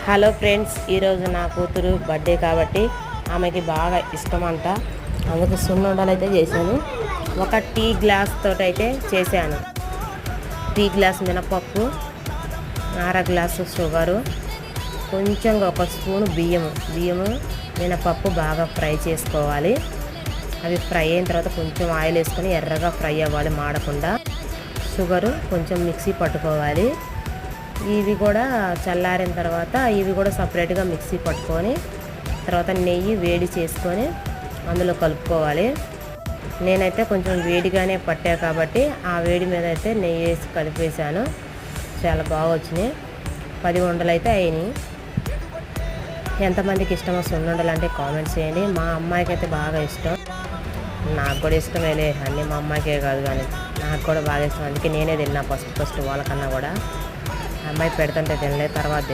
Hello friends, ఈరోజు నా కూతురు బర్త్డే కాబట్టి ఆమెకి బాగా ఇష్టమంట. అందుకు సున్నుండలు అయితే చేశాను. ఒక టీ గ్లాస్ తోటి అయితే చేశాను. టీ గ్లాస్ మినపప్పు, అర గ్లాసు షుగరు, కొంచెం ఒక స్పూను బియ్యము మినపప్పు బాగా ఫ్రై చేసుకోవాలి. అవి ఫ్రై అయిన తర్వాత కొంచెం ఆయిల్ వేసుకొని ఎర్రగా ఫ్రై అవ్వాలి, మాడకుండా. షుగరు కొంచెం మిక్సీ పట్టుకోవాలి. ఇవి కూడా చల్లారిన తర్వాత ఇవి కూడా సపరేట్గా మిక్సీ పట్టుకొని తర్వాత నెయ్యి వేడి చేసుకొని అందులో కలుపుకోవాలి. నేనైతే కొంచెం వేడిగానే పట్టా కాబట్టి ఆ వేడి మీద అయితే నెయ్యి వేసి కలిపేసాను. చాలా బాగా వచ్చినాయి. 10 ఉండలు అయితే అయినాయి. ఎంతమందికి ఇష్టమో సున్నుండలు అంటే కామెంట్స్ చేయండి. మా అమ్మాయికి అయితే బాగా ఇష్టం. నాకు కూడా ఇష్టమేలే, అన్నీ మా అమ్మాయికే కాదు కానీ నాకు కూడా బాగా ఇష్టం. అందుకే నేనే తిన్నా ఫస్ట్ వాళ్ళకన్నా కూడా. అమ్మాయి పెడుతుంటే తినలేదు, తర్వాత